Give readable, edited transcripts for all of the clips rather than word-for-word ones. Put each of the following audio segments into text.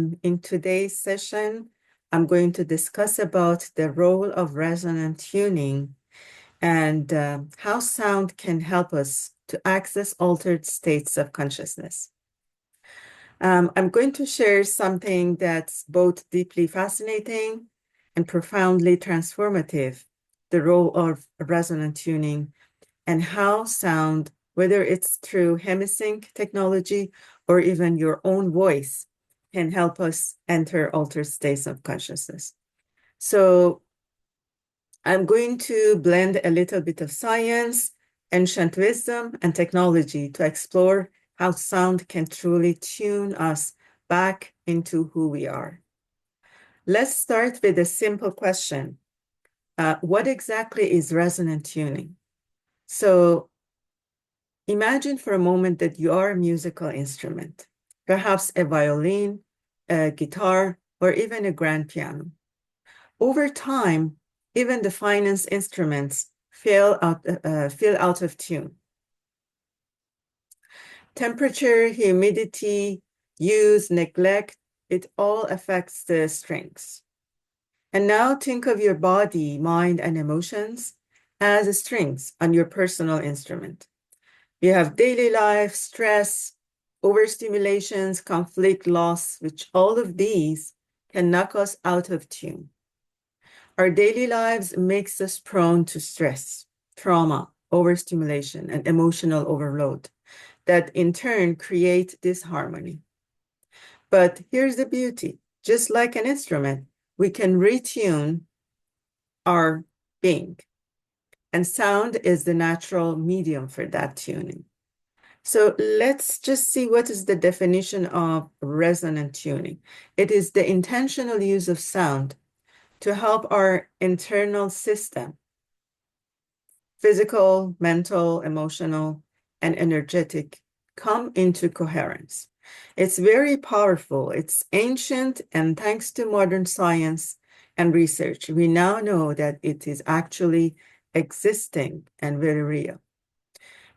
In today's session, I'm going to discuss about the role of resonant tuning and how sound can help us to access altered states of consciousness. I'm going to share something that's both deeply fascinating and profoundly transformative, the role of resonant tuning and how sound, whether it's through hemi-sync technology or even your own voice, can help us enter altered states of consciousness. So I'm going to blend a little bit of science, ancient wisdom, and technology to explore how sound can truly tune us back into who we are. Let's start with a simple question. What exactly is resonant tuning? So imagine for a moment that you are a musical instrument, perhaps a violin, a guitar, or even a grand piano. Over time, even the finest instruments feel out of tune. Temperature, humidity, use, neglect, it all affects the strings. And now think of your body, mind, and emotions as strings on your personal instrument. You have daily life, stress, overstimulations, conflict, loss, which all of these can knock us out of tune. Our daily lives makes us prone to stress, trauma, overstimulation, and emotional overload that in turn create disharmony. But here's the beauty. Just like an instrument, we can retune our being. And sound is the natural medium for that tuning. So let's just see what is the definition of resonant tuning. It is the intentional use of sound to help our internal system, physical, mental, emotional, and energetic, come into coherence. It's very powerful. It's ancient, and thanks to modern science and research, we now know that it is actually existing and very real.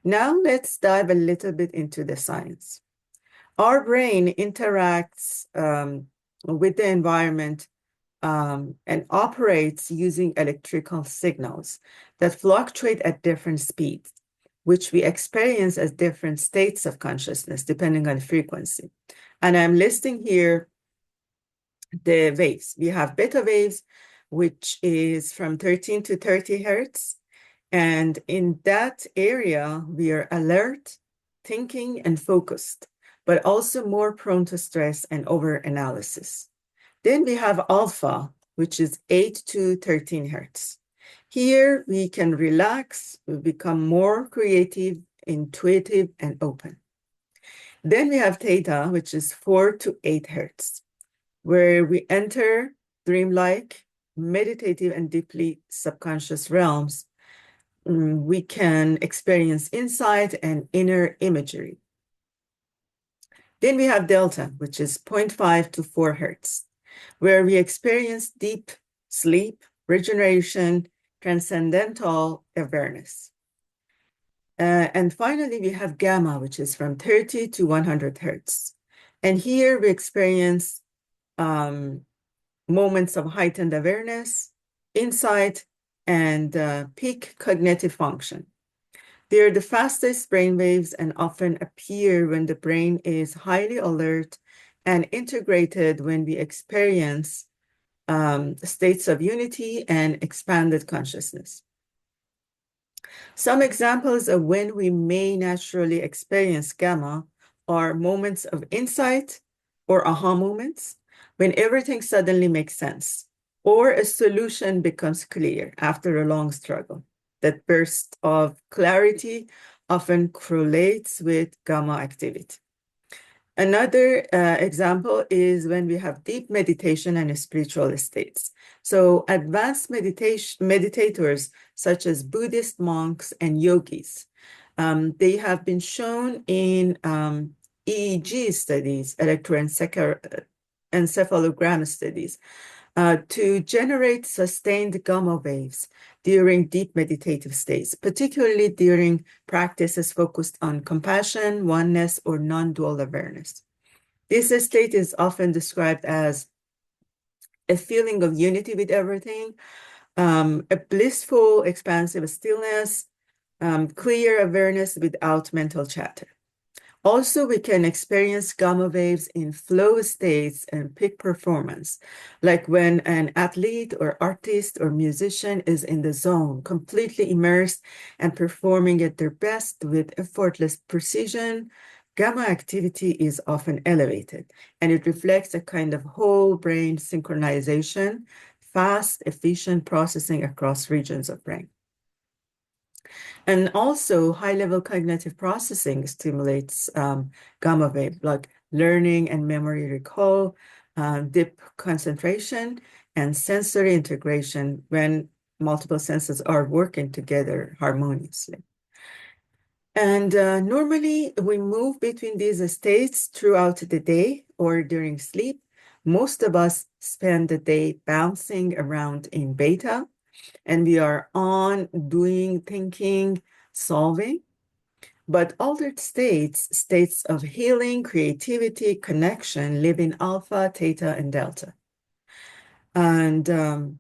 Now let's dive a little bit into the science. Our brain interacts with the environment and operates using electrical signals that fluctuate at different speeds, which we experience as different states of consciousness depending on frequency. And I'm listing here the waves. We have beta waves, which is from 13 to 30 hertz. And in that area, we are alert, thinking, and focused, but also more prone to stress and over-analysis. Then we have alpha, which is 8 to 13 hertz. Here, we can relax, we become more creative, intuitive, and open. Then we have theta, which is 4 to 8 hertz, where we enter dreamlike, meditative, and deeply subconscious realms. We can experience insight and inner imagery. Then we have delta, which is 0.5 to 4 hertz, where we experience deep sleep, regeneration, transcendental awareness. And finally, we have gamma, which is from 30 to 100 hertz. And here we experience moments of heightened awareness, insight, and peak cognitive function. They are the fastest brain waves and often appear when the brain is highly alert and integrated when we experience states of unity and expanded consciousness. Some examples of when we may naturally experience gamma are moments of insight or aha moments, when everything suddenly makes sense, or a solution becomes clear after a long struggle. That burst of clarity often correlates with gamma activity. Another example is when we have deep meditation and spiritual states. So advanced meditators, such as Buddhist monks and yogis, they have been shown in EEG studies, electroencephalogram studies, to generate sustained gamma waves during deep meditative states, particularly during practices focused on compassion, oneness, or non-dual awareness. This state is often described as a feeling of unity with everything, a blissful, expansive stillness, clear awareness without mental chatter. Also, we can experience gamma waves in flow states and peak performance, like when an athlete or artist or musician is in the zone, completely immersed and performing at their best with effortless precision. Gamma activity is often elevated, and it reflects a kind of whole brain synchronization, fast, efficient processing across regions of brain. And also, high-level cognitive processing stimulates gamma wave, like learning and memory recall, deep concentration, and sensory integration when multiple senses are working together harmoniously. And normally, we move between these states throughout the day or during sleep. Most of us spend the day bouncing around in beta, and we are on doing, thinking, solving. But altered states, states of healing, creativity, connection, live in alpha, theta, and delta. And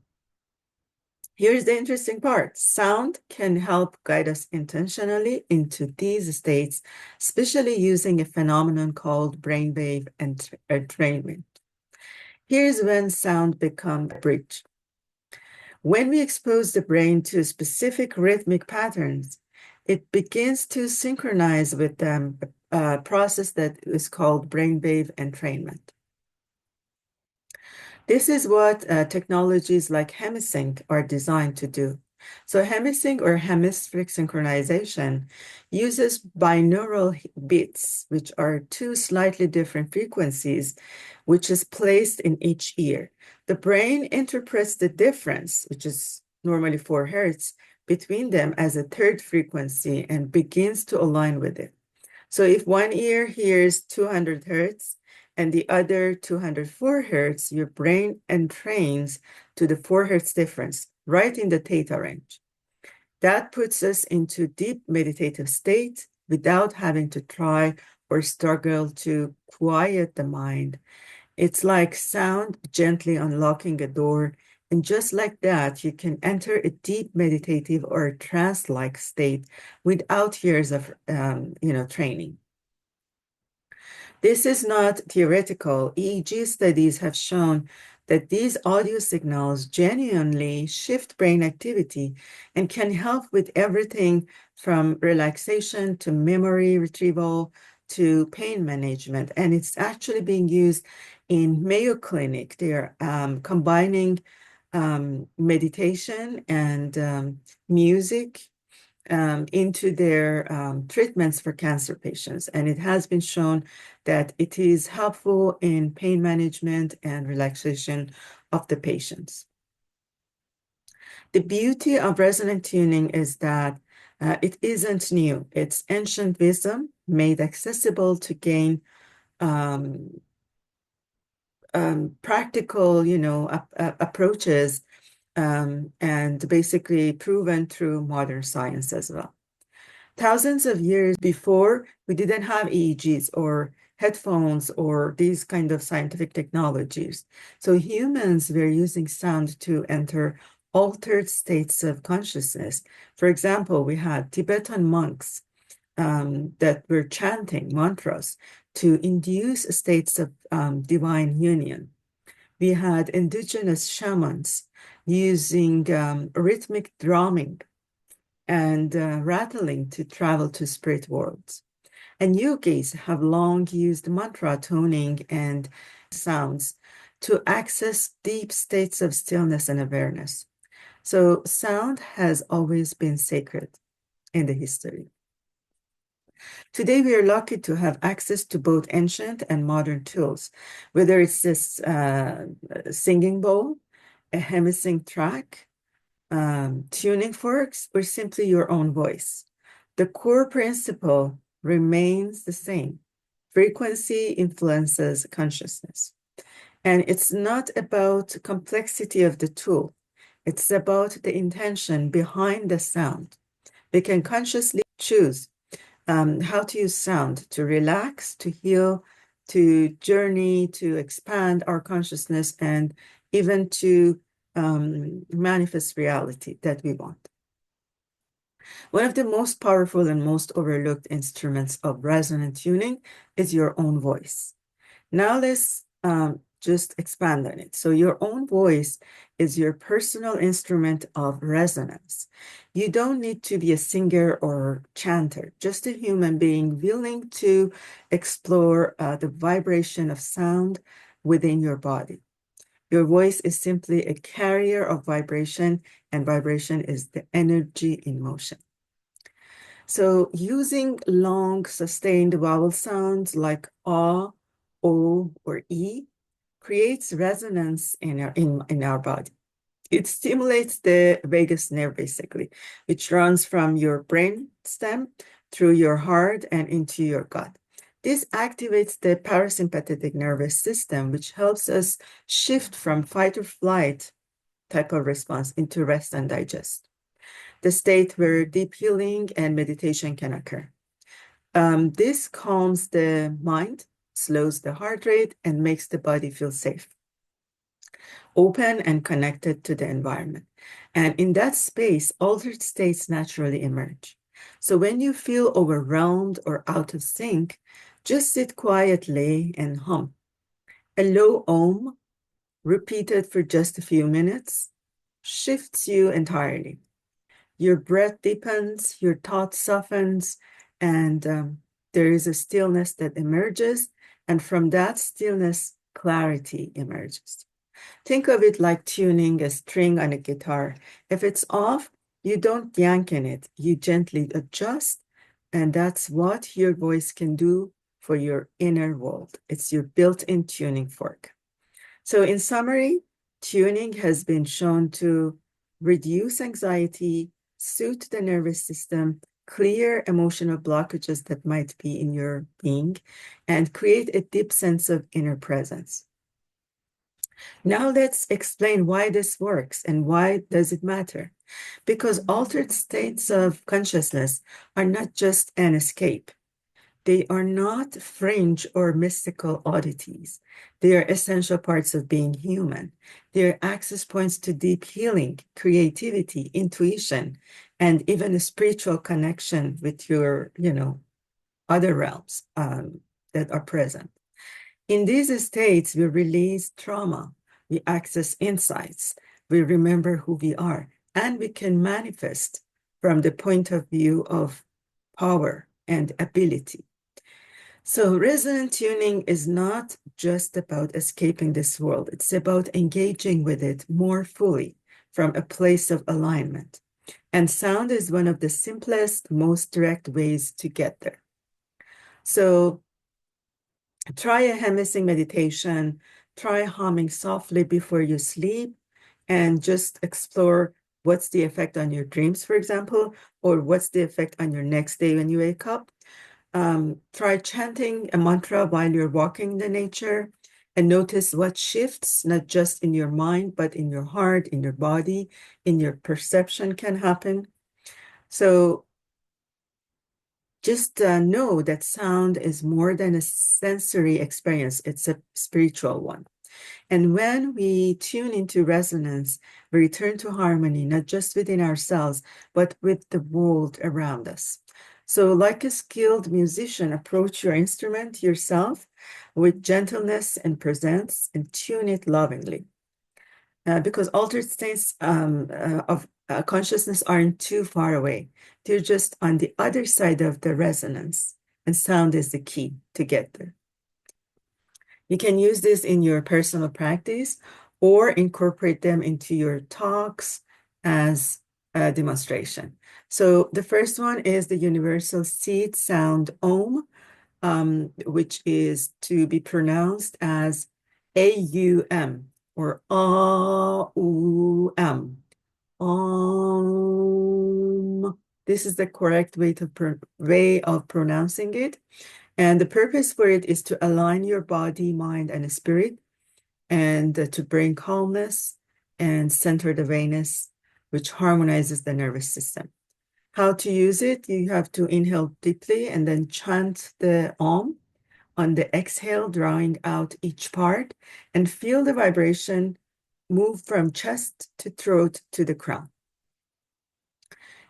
here's the interesting part. Sound can help guide us intentionally into these states, especially using a phenomenon called brainwave entrainment. Here's when sound becomes a bridge. When we expose the brain to specific rhythmic patterns, it begins to synchronize with them, a process that is called brainwave entrainment. This is what technologies like hemi-sync are designed to do. So hemi-sync or hemispheric synchronization uses binaural beats, which are two slightly different frequencies, which is placed in each ear. The brain interprets the difference, which is normally 4 hertz, between them as a third frequency and begins to align with it. So if one ear hears 200 hertz and the other 204 hertz, your brain entrains to the 4 hertz difference, right in the theta range. That puts us into deep meditative state without having to try or struggle to quiet the mind. It's like sound gently unlocking a door, and just like that, you can enter a deep meditative or trance-like state without years of training. This is not theoretical. EEG studies have shown that these audio signals genuinely shift brain activity and can help with everything from relaxation to memory retrieval to pain management. And it's actually being used in Mayo Clinic. They are combining meditation and music into their treatments for cancer patients. And it has been shown that it is helpful in pain management and relaxation of the patients. The beauty of resonant tuning is that it isn't new. It's ancient wisdom made accessible to gain practical, approaches and basically proven through modern science as well. Thousands of years before, we didn't have EEGs or headphones or these kind of scientific technologies. So humans were using sound to enter altered states of consciousness. For example, we had Tibetan monks that were chanting mantras to induce states of divine union. We had indigenous shamans using rhythmic drumming and rattling to travel to spirit worlds. And yogis have long used mantra toning and sounds to access deep states of stillness and awareness. So sound has always been sacred in the history. Today, we are lucky to have access to both ancient and modern tools, whether it's this singing bowl, a hemi-sync track, tuning forks, or simply your own voice. The core principle remains the same. Frequency influences consciousness. And it's not about complexity of the tool. It's about the intention behind the sound. We can consciously choose how to use sound to relax, to heal, to journey, to expand our consciousness, and even to manifest reality that we want. One of the most powerful and most overlooked instruments of resonant tuning is your own voice. Now let's just expand on it. So your own voice is your personal instrument of resonance. You don't need to be a singer or chanter, just a human being willing to explore the vibration of sound within your body. Your voice is simply a carrier of vibration, and vibration is the energy in motion. So using long, sustained vowel sounds like ah, o, or e creates resonance in our body. It stimulates the vagus nerve, basically, which runs from your brain stem through your heart and into your gut. This activates the parasympathetic nervous system, which helps us shift from fight or flight type of response into rest and digest, the state where deep healing and meditation can occur. This calms the mind, slows the heart rate, and makes the body feel safe, open, and connected to the environment. And in that space, altered states naturally emerge. So when you feel overwhelmed or out of sync, just sit quietly and hum. A low om, repeated for just a few minutes, shifts you entirely. Your breath deepens, your thought softens, and there is a stillness that emerges. And from that stillness, clarity emerges. Think of it like tuning a string on a guitar. If it's off, you don't yank in it, you gently adjust, and that's what your voice can do for your inner world. It's your built-in tuning fork. So in summary, tuning has been shown to reduce anxiety, soothe the nervous system, clear emotional blockages that might be in your being, and create a deep sense of inner presence. Now let's explain why this works and why does it matter. Because altered states of consciousness are not just an escape. They are not fringe or mystical oddities. They are essential parts of being human. They are access points to deep healing, creativity, intuition, and even a spiritual connection with your, other realms that are present. In these states, we release trauma, we access insights, we remember who we are, and we can manifest from the point of view of power and ability. So resonant tuning is not just about escaping this world. It's about engaging with it more fully from a place of alignment. And sound is one of the simplest, most direct ways to get there. So try a hemi-sync meditation, try humming softly before you sleep, and just explore what's the effect on your dreams, for example, or what's the effect on your next day when you wake up. Try chanting a mantra while you're walking in the nature and notice what shifts, not just in your mind, but in your heart, in your body, in your perception can happen. So just know that sound is more than a sensory experience. It's a spiritual one. And when we tune into resonance, we return to harmony, not just within ourselves, but with the world around us. So like a skilled musician, approach your instrument yourself with gentleness and presence and tune it lovingly. Because altered states of consciousness aren't too far away. They're just on the other side of the resonance, and sound is the key to get there. You can use this in your personal practice or incorporate them into your talks as a demonstration. So the first one is the universal seed sound Om, which is to be pronounced as A-U-M or A-U-M. Om. This is the correct way of pronouncing it. And the purpose for it is to align your body, mind, and spirit, and to bring calmness and center the awareness, which harmonizes the nervous system. How to use it? You have to inhale deeply and then chant the Om On the exhale, drawing out each part, and feel the vibration move from chest to throat to the crown.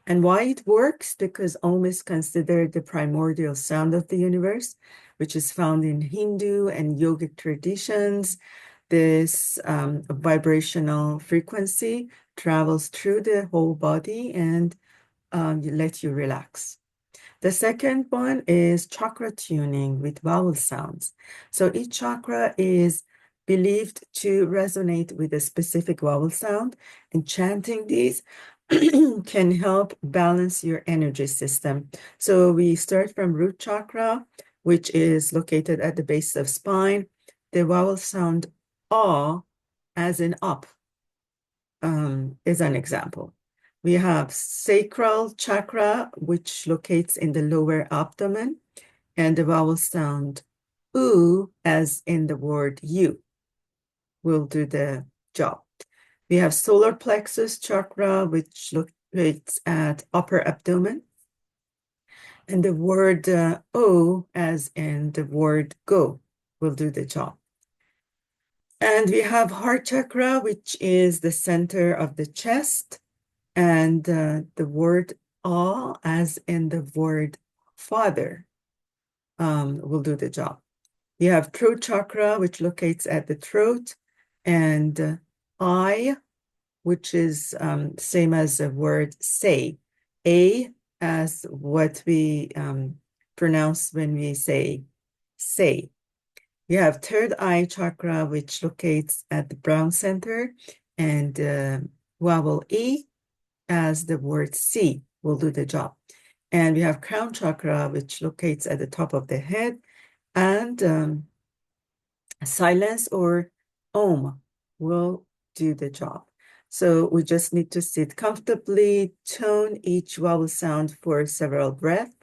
And why it works? Because Om is considered the primordial sound of the universe, which is found in Hindu and yogic traditions. This vibrational frequency travels through the whole body and let you relax. The second one is chakra tuning with vowel sounds. So each chakra is believed to resonate with a specific vowel sound, and chanting these can help balance your energy system. So we start from root chakra, which is located at the base of spine. The vowel sound ah, as in up, is an example. We have sacral chakra, which locates in the lower abdomen, and the vowel sound oo, as in the word you, will do the job. We have solar plexus chakra, which locates at upper abdomen, and the word o, as in the word go, will do the job. And we have heart chakra, which is the center of the chest, and the word "ah," as in the word father, will do the job. You have throat chakra, which locates at the throat, and I, which is same as the word say, a, as what we pronounce when we say. You have third eye chakra, which locates at the brown center, and vowel E, as the word see, will do the job. And we have crown chakra, which locates at the top of the head, and silence or om will do the job. So we just need to sit comfortably, tone each vowel sound for several breaths,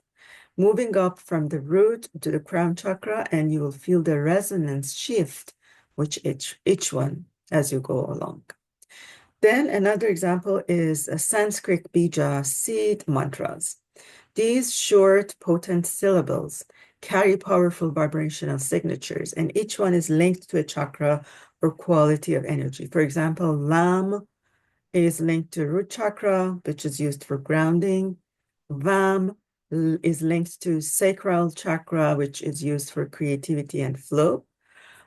moving up from the root to the crown chakra, and you will feel the resonance shift with each one as you go along. Then another example is a Sanskrit bija seed mantras. These short, potent syllables carry powerful vibrational signatures, and each one is linked to a chakra or quality of energy. For example, Lam is linked to root chakra, which is used for grounding. Vam is linked to sacral chakra, which is used for creativity and flow.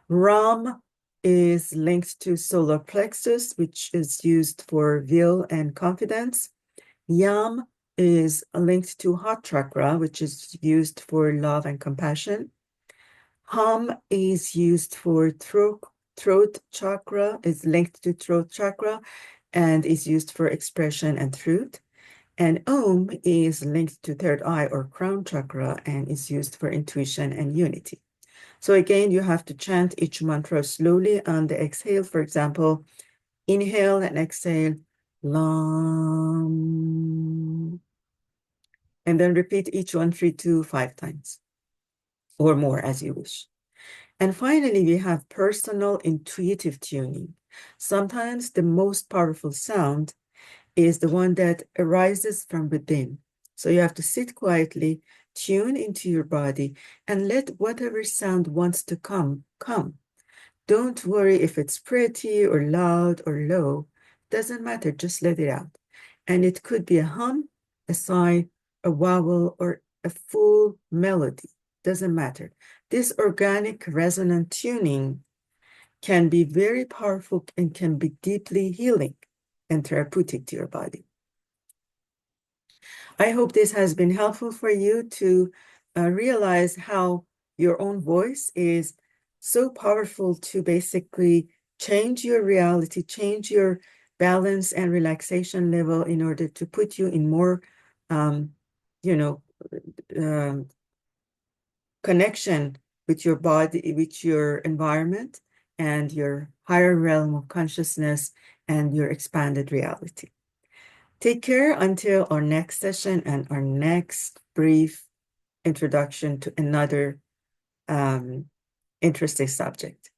Ram is linked to solar plexus, which is used for will and confidence. Yam is linked to heart chakra, which is used for love and compassion. Hum is used for throat chakra, is linked to throat chakra, and is used for expression and truth. And Om is linked to third eye or crown chakra and is used for intuition and unity. So again, you have to chant each mantra slowly on the exhale. For example, inhale and exhale, Lam. And then repeat each one 3 to 5 times or more as you wish. And finally, we have personal intuitive tuning. Sometimes the most powerful sound is the one that arises from within. So you have to sit quietly, tune into your body, and let whatever sound wants to come. Don't worry if it's pretty or loud or low. Doesn't matter, just let it out. And it could be a hum, a sigh, a vowel, or a full melody. Doesn't matter. This organic resonant tuning can be very powerful and can be deeply healing and therapeutic to your body. I hope this has been helpful for you to realize how your own voice is so powerful to basically change your reality, change your balance and relaxation level in order to put you in more, connection with your body, with your environment, and your higher realm of consciousness and your expanded reality. Take care until our next session and our next brief introduction to another interesting subject.